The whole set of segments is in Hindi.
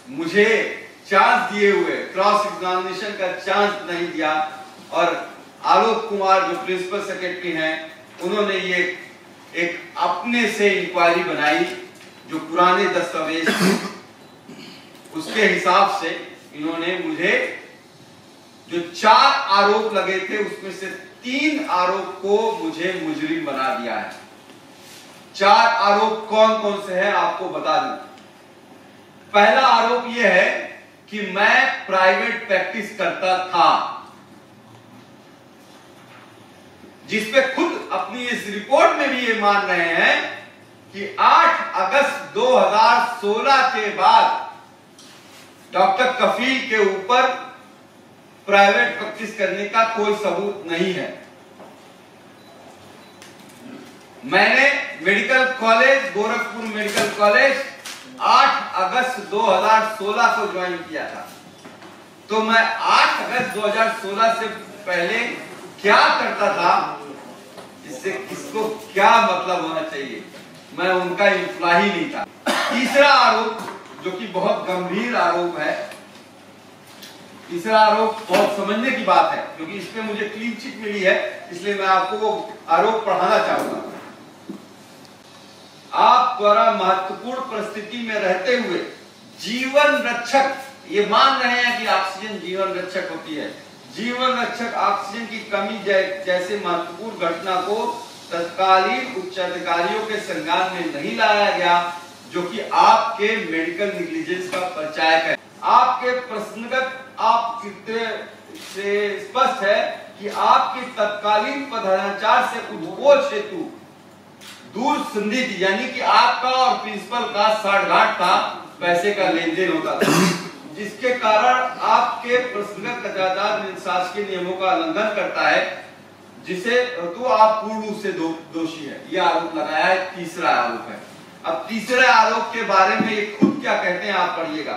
मुझे चांस दिए हुए, क्रॉस एग्जामिनेशन का चांस नहीं दिया, और आलोक कुमार जो प्रिंसिपल सेक्रेटरी हैं उन्होंने ये एक अपने से इंक्वायरी बनाई जो पुराने दस्तावेज उसके हिसाब से इन्होंने मुझे जो 4 आरोप लगे थे उसमें से 3 आरोप को मुझे मुजरिम बना दिया है। 4 आरोप कौन कौन से हैं आपको बता दूं। पहला आरोप यह है कि मैं प्राइवेट प्रैक्टिस करता था, जिसपे खुद अपनी इस रिपोर्ट में भी ये मान रहे हैं कि 8 अगस्त 2016 के बाद डॉक्टर कफील के ऊपर प्राइवेट प्रैक्टिस करने का कोई सबूत नहीं है। मैंने medical college, Gorakhpur medical college 8 अगस्त 2016 को ज्वाइन किया था। तो मैं 8 अगस्त 2016 से पहले क्या करता था, इससे किसको क्या मतलब होना चाहिए, मैं उनका एम्प्लॉय नहीं था। तीसरा आरोप जो कि बहुत गंभीर आरोप है, तीसरा आरोप बहुत समझने की बात है क्योंकि इसमें मुझे क्लीन चिट मिली है, इसलिए मैं आपको वो आरोप पढ़ाना चाहूंगा। आप द्वारा महत्वपूर्ण परिस्थिति में रहते हुए जीवन रक्षक, ये मान रहे हैं कि ऑक्सीजन जीवन रक्षक होती है, जीवन रक्षक ऑक्सीजन की कमी जैसे महत्वपूर्ण घटना को तत्कालीन उच्च अधिकारियों के संज्ञान में नहीं लाया गया, जो कि आपके मेडिकल नेग्लिजेंस का परिचायक है। आपके प्रश्नगत आप से स्पष्ट है कि आपके तत्कालीन पदाधिकारी से उद्घोष हेतु दूर संधि थी, यानी कि आपका और प्रिंसिपल का साठगांठ था, पैसे का लेन देन होता था, जिसके कारण आपके प्रश्नगत जायदाद शासकीय नियमों का उल्लंघन करता है, जिसे तो आप पूर्ण रूप से दोषी है। यह आरोप लगाया है, तीसरा आरोप है। अब तीसरे आरोप के बारे में ये खुद क्या कहते हैं आप पढ़िएगा।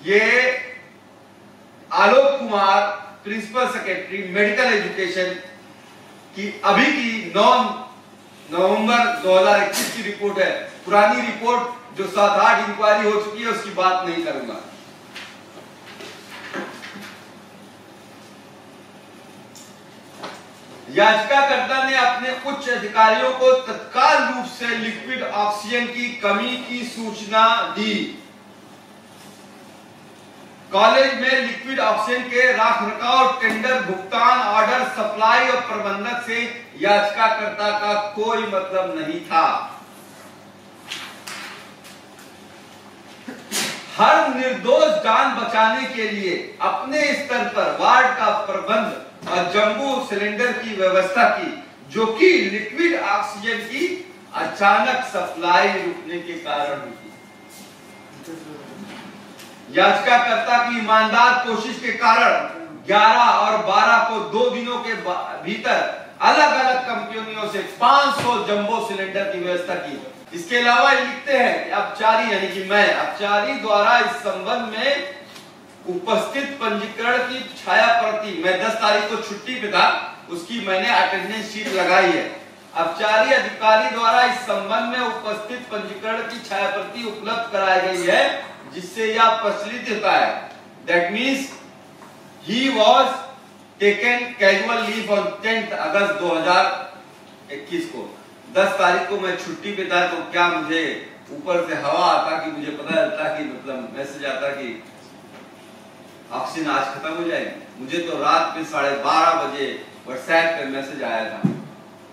ये Alok Kumar principal secretary medical education की अभी की 9 नवंबर 2021 की रिपोर्ट है। पुरानी रिपोर्ट जो 7-8 इंक्वायरी हो चुकी है उसकी बात नहीं करूंगा। याचिकाकर्ता ने अपने उच्च अधिकारियों को तत्काल रूप से लिक्विड ऑक्सीजन की कमी की सूचना दी। कॉलेज में लिक्विड ऑक्सीजन के रखरखाव, टेंडर, भुगतान, ऑर्डर, सप्लाई और प्रबंधक से याचिकाकर्ता का कोई मतलब नहीं था। हर निर्दोष जान बचाने के लिए अपने स्तर पर वार्ड का प्रबंध और जंबो सिलेंडर की व्यवस्था की, जो कि लिक्विड ऑक्सीजन की अचानक सप्लाई रुकने के कारण हुई। याचिकाकर्ता की ईमानदार कोशिश के कारण 11 और 12 को 2 दिनों के भीतर अलग अलग कंपनियों से 500 जंबो सिलेंडर की व्यवस्था की। इसके अलावा लिखते हैं अपचारी यानी कि मैं अपचारी द्वारा इस संबंध में उपस्थित पंजीकरण की छाया प्रति, मैं 10 तारीख को छुट्टी पे था, उसकी मैंने अटेंडेंस शीट लगाई है। अपचारी अधिकारी द्वारा इस संबंध में उपस्थित पंजीकरण की छाया प्रति उपलब्ध कराई गई है, जिससे यह प्रचलित होता है। That means he was taken casual leave on 10th अगस्त 2021 को। 10 तारीख को मैं छुट्टी पे था, तो क्या मुझे ऊपर से हवा आता कि मुझे पता चलता कि मतलब मैसेज आता कि ऑक्सीजन आज खत्म हो जाएगी। मुझे तो रात में 12:30 बजे व्हाट्सएप पे मैसेज आया था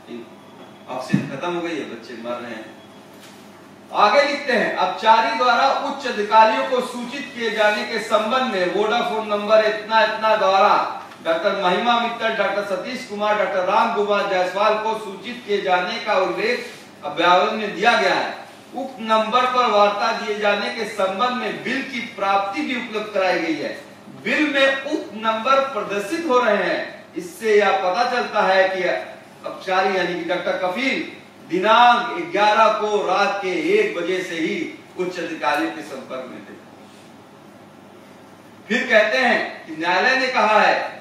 कि ऑक्सीजन खत्म हो गई है, बच्चे मर रहे हैं। आगे लिखते हैं अपचारी द्वारा उच्च अधिकारियों को सूचित किए जाने के संबंध में वोडाफोन नंबर इतना इतना द्वारा डॉक्टर महिमा मित्तल, डॉक्टर सतीश कुमार, डॉक्टर राम कुमार जायसवाल को सूचित किए जाने का उल्लेख अभ्यावन में दिया गया है। उक्त नंबर पर वार्ता दिए जाने के संबंध में बिल की प्राप्ति भी उपलब्ध कराई गई है। बिल में उक्त नंबर प्रदर्शित हो रहे हैं। इससे यह पता चलता है कि अपचारी यानी कि डॉक्टर कफील दिनांक 11 को रात के 1 बजे से ही उच्च अधिकारियों के संपर्क में थे। फिर कहते हैं कि न्यायालय ने कहा है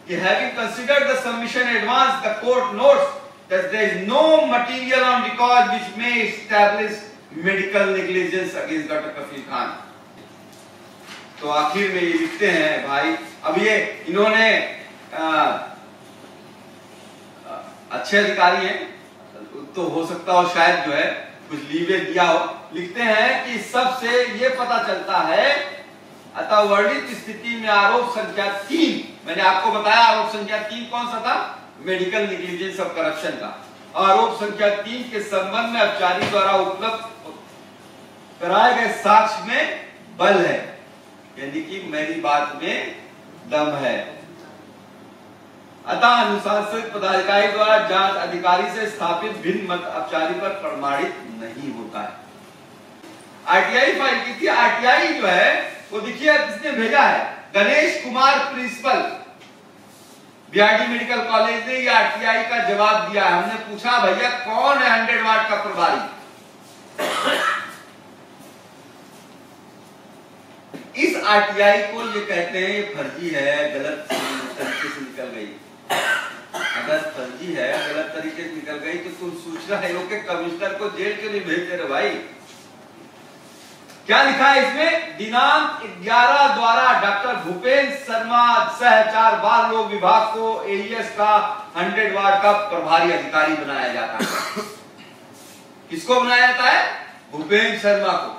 कि having considered the submission advance, the court notes that there is no material on record which may establish medical negligence against Dr. Kafil Khan. तो आखिर में ये लिखते हैं भाई, अब ये इन्होंने अच्छे अधिकारी हैं तो हो सकता हो शायद जो है कुछ लीवे दिया हो। लिखते हैं कि सबसे ये पता चलता है, अतः वर्णित स्थिति में आरोप संख्या 3, मैंने आपको बताया आरोप संख्या 3 कौन सा था, मेडिकल नेग्लिजेंस ऑफ करप्शन का। आरोप संख्या 3 के संबंध में अपचारी द्वारा उपलब्ध कराए गए साक्ष्य में बल है, यानी कि मेरी बात में दम है। अतः अनुशासित पदाधिकारी द्वारा जांच अधिकारी से स्थापित भिन्न मत अपचारी पर प्रमाणित नहीं होता है। आरटीआई फाइल की थी, आरटीआई जो है वो देखिए किसने भेजा है, Ganesh Kumar principal BRD medical college ने ये आरटीआई का जवाब दिया है। हमने पूछा भैया कौन है 100 वाट का प्रभारी, इस आरटीआई को ये कहते हैं ये फर्जी है, गलत तरीके से निकल गई। अगर फर्जी है, गलत तरीके से निकल गई तो तुम सूचना आयोग के कमिश्नर को जेल क्यों नहीं भेजते रे भाई। क्या लिखा है इसमें, दिनांक 11 द्वारा डॉक्टर भूपेंद्र शर्मा सह 4 बाल रोग विभाग को एईएस का 100 वार्ड का प्रभारी अधिकारी बनाया जाता है। किसको बनाया जाता है, भूपेंद्र शर्मा को।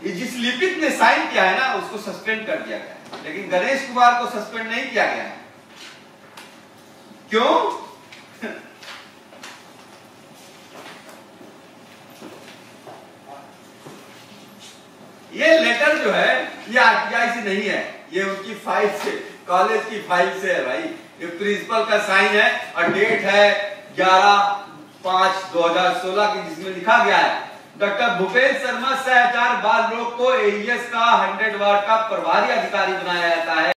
ये जिस लिपिक ने साइन किया है ना उसको सस्पेंड कर दिया गया, लेकिन गणेश कुमार को सस्पेंड नहीं किया गया। क्यों? ये लेटर जो है ये आरटीआई से नहीं है, ये उनकी फाइल से, कॉलेज की फाइल से है भाई। ये प्रिंसिपल का साइन है और डेट है 11/5/2016 की, जिसमें लिखा गया है डॉक्टर भूपेंद्र शर्मा सह 4 बाल रोग को एईएस का 100 वार्ड का प्रभारी अधिकारी बनाया जाता है।